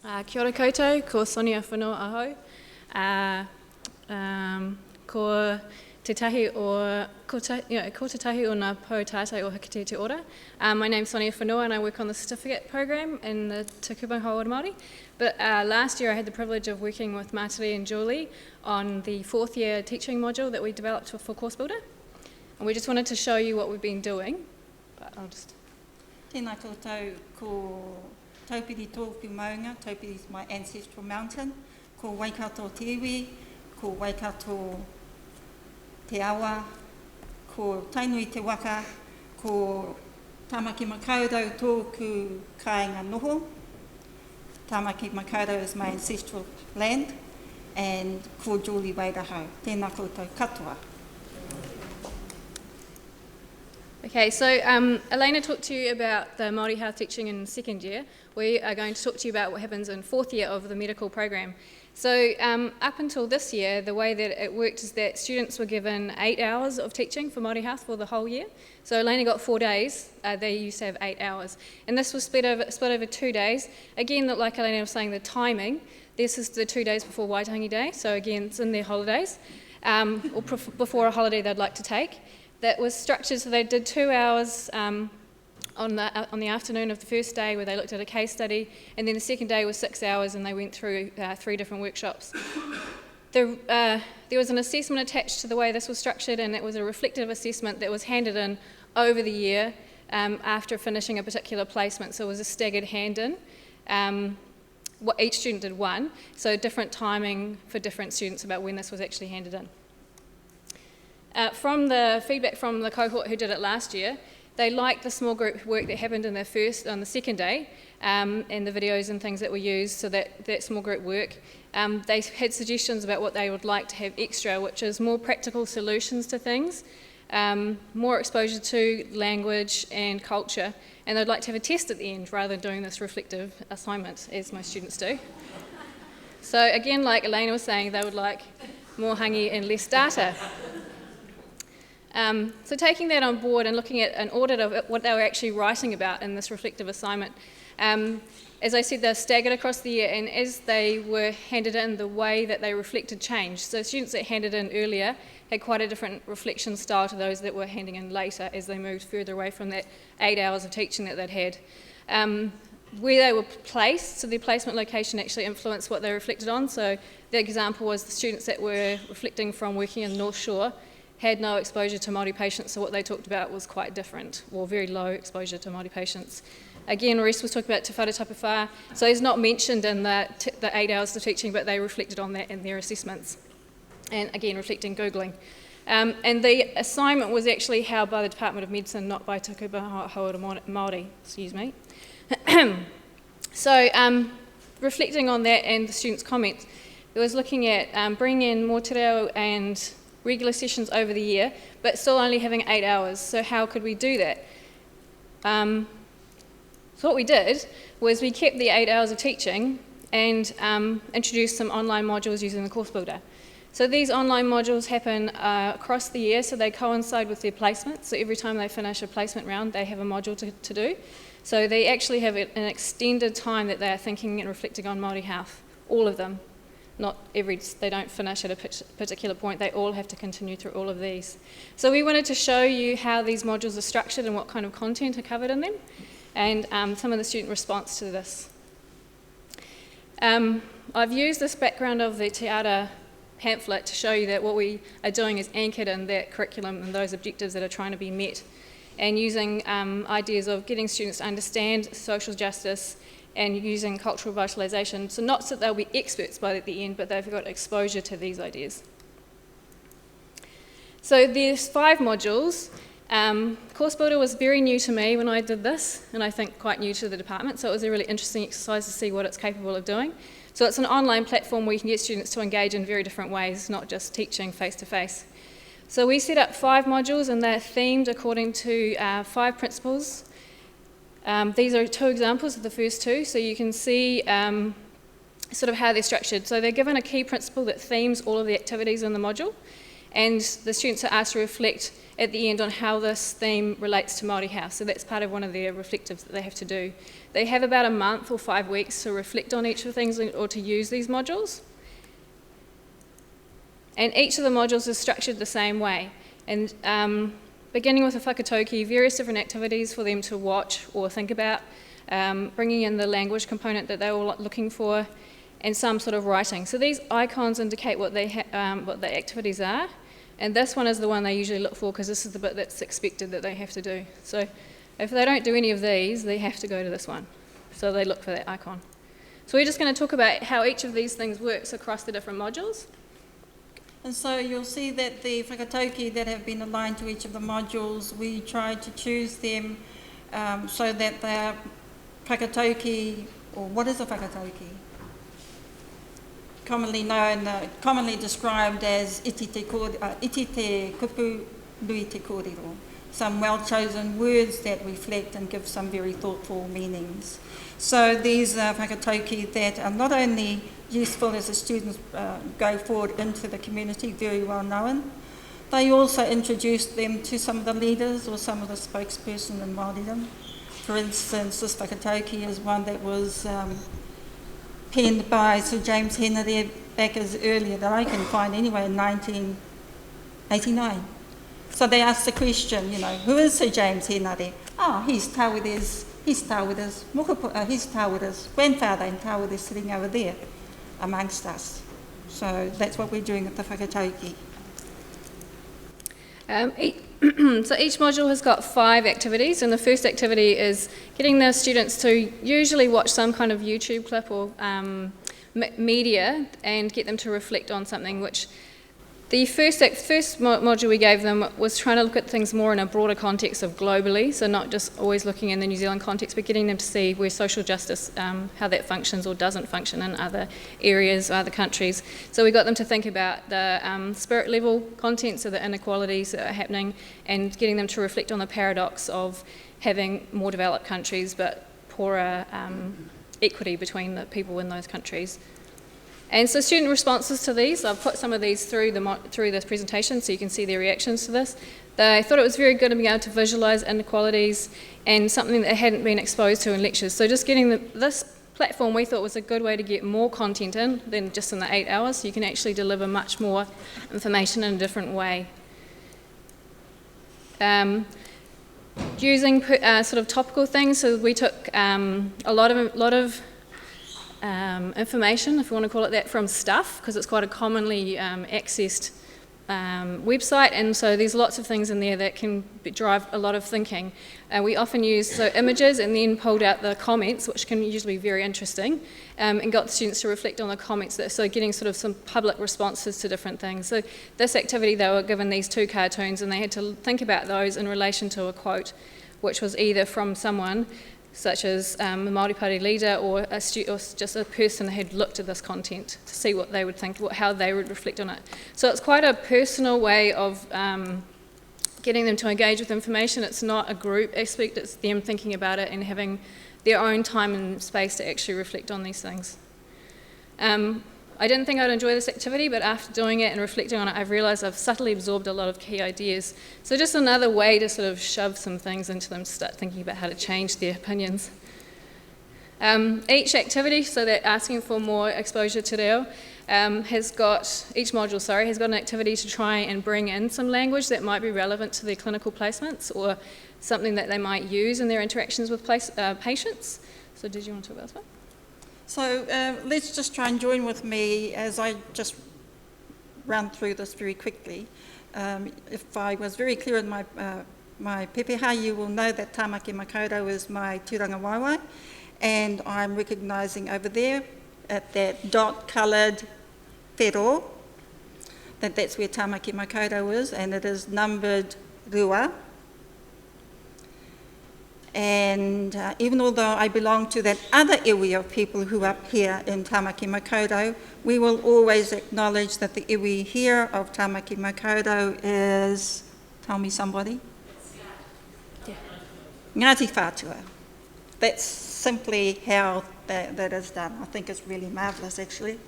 Kia ora koutou, ko Sonia whanua ahau. Ko te tahi o, ko te tahi o ngā pou tātai o Hakatea Te Ora. My name's Sonia Whanua and I work on the certificate program in the Te Kupa Hauora Māori. But last year I had the privilege of working with Martiri and Julie on the 4th year teaching module that we developed for Course Builder. And we just wanted to show you what we've been doing. But I'll just... Tēnā koutou ko Taupiri tōku maunga. Taupiri is my ancestral mountain. Ko Waikato te iwi, ko Waikato te awa, ko Tainui te waka, ko Tamaki Makaurau tōku kāinga noho. Tamaki Makaurau is my ancestral land. And ko Julie Wairahau. Tēnā koutou katoa. Okay, so Elena talked to you about the Māori health teaching in second year. We are going to talk to you about what happens in 4th year of the medical program. So up until this year, the way that it worked is that students were given 8 hours of teaching for Māori health for the whole year. So Elena got 4 days, they used to have 8 hours. And this was split over 2 days. Again, like Elena was saying, the timing, this is the 2 days before Waitangi Day, so again, it's in their holidays, or before a holiday they'd like to take. That was structured so they did 2 hours on the afternoon of the first day where they looked at a case study, and then the second day was 6 hours and they went through 3 different workshops. There was an assessment attached to the way this was structured, and it was a reflective assessment that was handed in over the year after finishing a particular placement, so it was a staggered hand-in. Each student did one, so different timing for different students about when this was actually handed in. From the feedback from the cohort who did it last year, they liked the small group work that happened on the second day, and the videos and things that were used, so that small group work. They had suggestions about what they would like to have extra, which is more practical solutions to things, more exposure to language and culture, and they'd like to have a test at the end rather than doing this reflective assignment, as most students do. So again, like Elena was saying, they would like more hangi and less data. So taking that on board and looking at an audit of what they were actually writing about in this reflective assignment, as I said, they're staggered across the year, and as they were handed in, the way that they reflected changed. So students that handed in earlier had quite a different reflection style to those that were handing in later as they moved further away from that 8 hours of teaching that they'd had. Where they were placed, so their placement location actually influenced what they reflected on. So the example was the students that were reflecting from working in North Shore had no exposure to Māori patients, so what they talked about was quite different, or very low exposure to Māori patients. Again, Maurice was talking about Te Whare Tapu Whā, so it's not mentioned in the 8 hours of teaching, but they reflected on that in their assessments. And again, reflecting Googling. And the assignment was actually held by the Department of Medicine, not by Te Kupa Hauora Māori, excuse me. So, reflecting on that and the students' comments, it was looking at bringing in more te reo and regular sessions over the year, but still only having 8 hours. So how could we do that? So what we did was we kept the 8 hours of teaching and introduced some online modules using the Course Builder. So these online modules happen across the year, so they coincide with their placement. So every time they finish a placement round, they have a module to do. So they actually have an extended time that they are thinking and reflecting on Māori health, all of them. They don't finish at a particular point, they all have to continue through all of these. So we wanted to show you how these modules are structured and what kind of content are covered in them, and some of the student response to this. I've used this background of the Te Ara pamphlet to show you that what we are doing is anchored in that curriculum and those objectives that are trying to be met, and using ideas of getting students to understand social justice and using cultural vitalisation, so not that they'll be experts by the end, but they've got exposure to these ideas. So there's 5 modules. Course Builder was very new to me when I did this, and I think quite new to the department, so it was a really interesting exercise to see what it's capable of doing. So it's an online platform where you can get students to engage in very different ways, not just teaching face-to-face. So we set up 5 modules, and they're themed according to 5 principles. These are 2 examples of the first 2, so you can see sort of how they're structured. So they're given a key principle that themes all of the activities in the module, And the students are asked to reflect at the end on how this theme relates to Māori House. So that's part of one of their reflectives that they have to do. They have about a month or 5 weeks to reflect on each of the things or to use these modules. And each of the modules is structured the same way. And beginning with a whakatauki, various different activities for them to watch or think about, bringing in the language component that they were looking for, and some sort of writing. So these icons indicate what the activities are. And this one is the one they usually look for because this is the bit that's expected that they have to do. So if they don't do any of these, they have to go to this one. So they look for that icon. So we're just going to talk about how each of these things works across the different modules. And so you'll see that the whakatauki that have been aligned to each of the modules, we try to choose them so that they're whakatauki, or what is a whakatauki? Commonly described as iti te kupu nui te kōrero, some well-chosen words that reflect and give some very thoughtful meanings. So these are whakatauki that are not only useful as the students go forward into the community, very well known, they also introduce them to some of the leaders or some of the spokesperson in Māoridom. For instance, this whakatauki is one that was penned by Sir James Henare back as earlier that I can find anyway, in 1989. So they asked the question, who is Sir James Henare? He's Tāwere's grandfather in Tāwere sitting over there amongst us. So that's what we're doing at the whakatauki. So each module has got 5 activities, and the first activity is getting the students to usually watch some kind of YouTube clip or media and get them to reflect on something, which the first module we gave them was trying to look at things more in a broader context of globally, so not just always looking in the New Zealand context, but getting them to see where social justice, how that functions or doesn't function in other areas, other countries. So we got them to think about the spirit level content, so the inequalities that are happening, and getting them to reflect on the paradox of having more developed countries but poorer equity between the people in those countries. And so student responses to these, I've put some of these through this presentation so you can see their reactions to this. They thought it was very good in being able to visualise inequalities and something that they hadn't been exposed to in lectures. So just getting this platform we thought was a good way to get more content in than just in the 8 hours, so you can actually deliver much more information in a different way. Using sort of topical things, so we took a lot of information, if you want to call it that, from Stuff, because it's quite a commonly accessed website, and so there's lots of things in there that can drive a lot of thinking. We often use images and then pulled out the comments, which can usually be very interesting, and got the students to reflect on the comments, so getting sort of some public responses to different things. So this activity, they were given these 2 cartoons and they had to think about those in relation to a quote, which was either from someone such as a Māori Party leader or just a person that had looked at this content to see what they would think, how they would reflect on it. So it's quite a personal way of getting them to engage with information. It's not a group aspect, it's them thinking about it and having their own time and space to actually reflect on these things. I didn't think I'd enjoy this activity, but after doing it and reflecting on it, I've realised I've subtly absorbed a lot of key ideas. So just another way to sort of shove some things into them to start thinking about how to change their opinions. Each activity, so they're asking for more exposure to reo, each module has got an activity to try and bring in some language that might be relevant to their clinical placements or something that they might use in their interactions with patients. So did you want to talk about this one? So let's just try and join with me as I just run through this very quickly. If I was very clear in my pepeha, you will know that Tāmaki Makaurau is my tūranga waiwai, and I'm recognising over there at that dot-coloured whero, that's where Tāmaki Makaurau is, and it is numbered rua. And even although I belong to that other iwi of people who are up here in Tāmaki Makaurau, we will always acknowledge that the iwi here of Tāmaki Makaurau is, tell me somebody? Yeah. Ngāti Whātua. That's simply how that is done. I think it's really marvellous, actually.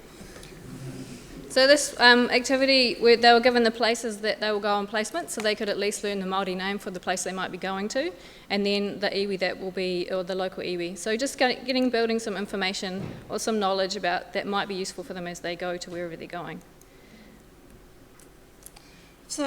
So this activity, they were given the places that they will go on placement, so they could at least learn the Māori name for the place they might be going to, and then the iwi that will be, or the local iwi. So just building some information or some knowledge about that might be useful for them as they go to wherever they're going. So,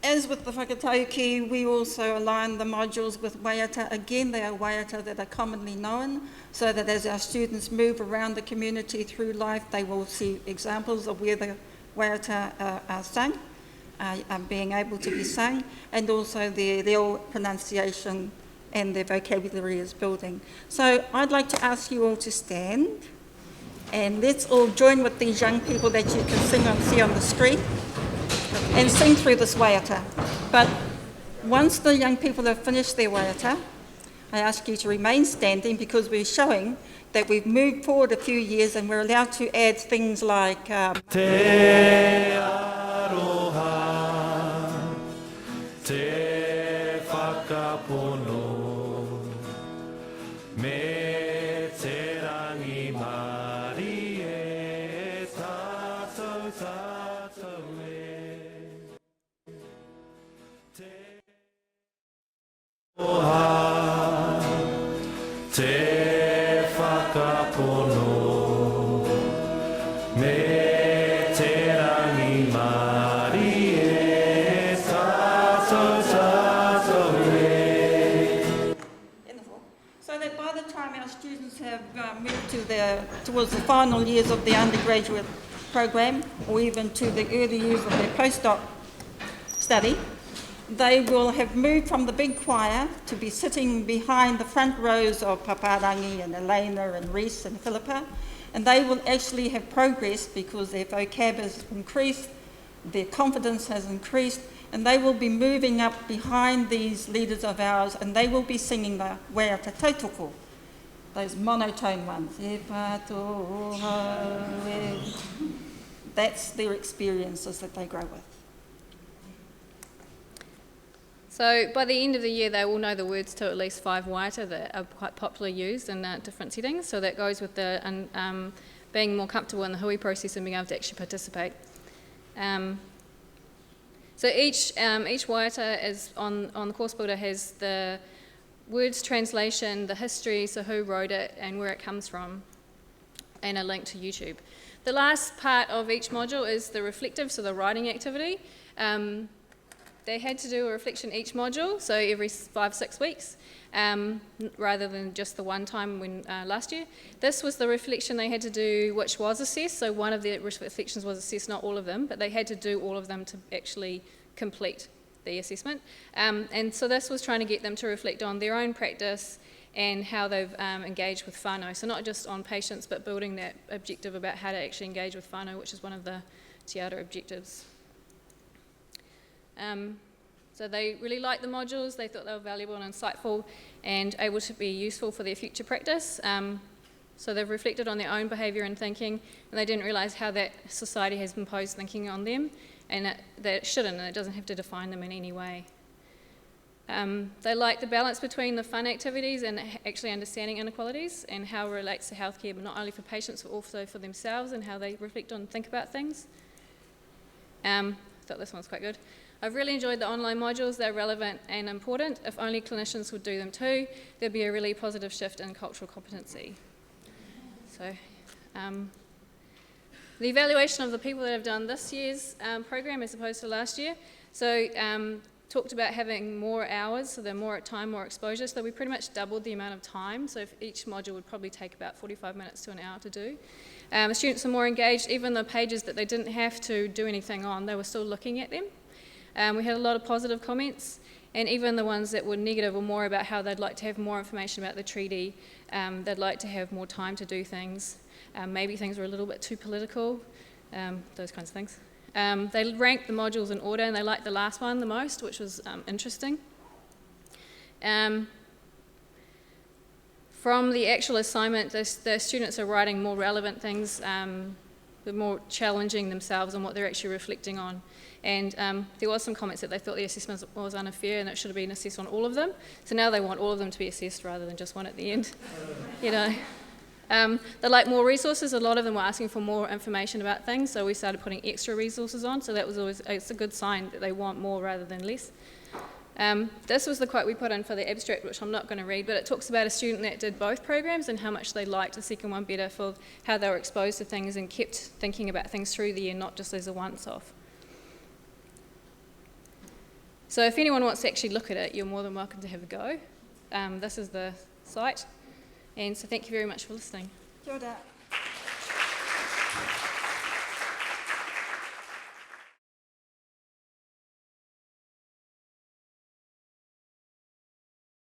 as with the whakatauki, we also align the modules with waiata. Again, they are waiata that are commonly known, so that as our students move around the community through life, they will see examples of where the waiata are sung, are being able to be sung, and also their reo pronunciation and their vocabulary is building. So I'd like to ask you all to stand, and let's all join with these young people that you can see on the street, and sing through this waiata. But once the young people have finished their waiata, I ask you to remain standing because we're showing that we've moved forward a few years and we're allowed to add things like Te aroha, te whakapono, me te rangi mari e tātou tātou e. Te aroha, te whakapono, me te rangi mari e tātou tātou e. so that by the time our students have moved towards the final years of their undergraduate program, or even to the early years of their postdoc study, they will have moved from the big choir to be sitting behind the front rows of Paparangi and Elena and Reese and Philippa, and they will actually have progressed because their vocab has increased, their confidence has increased, and they will be moving up behind these leaders of ours, and they will be singing the waiata tautoko, those monotone ones. E patoha e. That's their experiences that they grow with. So by the end of the year, they will know the words to at least 5 waiata that are quite popularly used in different settings. So that goes with the being more comfortable in the hui process and being able to actually participate. So each waiata is on the course builder has the words translation, the history, so who wrote it and where it comes from, and a link to YouTube. The last part of each module is the reflective, so the writing activity. They had to do a reflection each module, so every 5-6 weeks, rather than just the one time when last year. This was the reflection they had to do, which was assessed, so one of the reflections was assessed, not all of them, but they had to do all of them to actually complete the assessment. And so this was trying to get them to reflect on their own practice and how they've engaged with whānau. So not just on patients, but building that objective about how to actually engage with whānau, which is one of the Te Ara objectives. So they really liked the modules, they thought they were valuable and insightful and able to be useful for their future practice. So they've reflected on their own behaviour and thinking, and they didn't realise how that society has imposed thinking on them, and that it shouldn't, and it doesn't have to define them in any way. They like the balance between the fun activities and actually understanding inequalities and how it relates to healthcare, but not only for patients, but also for themselves and how they reflect on and think about things. I thought this one was quite good. I've really enjoyed the online modules. They're relevant and important. If only clinicians would do them too, there'd be a really positive shift in cultural competency. So, the evaluation of the people that have done this year's program as opposed to last year. So, talked about having more hours, so they're more time, more exposure. So we pretty much doubled the amount of time. So if each module would probably take about 45 minutes to an hour to do. The students are more engaged. Even the pages that they didn't have to do anything on, they were still looking at them. We had a lot of positive comments, and even the ones that were negative were more about how they'd like to have more information about the treaty, they'd like to have more time to do things, maybe things were a little bit too political, those kinds of things. They ranked the modules in order, and they liked the last one the most, which was interesting. From the actual assignment, the students are writing more relevant things, they're more challenging themselves on what they're actually reflecting on. And there was some comments that they thought the assessment was unfair and it should have been assessed on all of them. So now they want all of them to be assessed rather than just one at the end, you know. They like more resources. A lot of them were asking for more information about things, so we started putting extra resources on. So that was always, it's a good sign that they want more rather than less. This was the quote we put in for the abstract, which I'm not going to read, but it talks about a student that did both programs and how much they liked the second one better for how they were exposed to things and kept thinking about things through the year, not just as a once-off. So if anyone wants to actually look at it, you're more than welcome to have a go. This is the site, and so thank you very much for listening. Kia ora.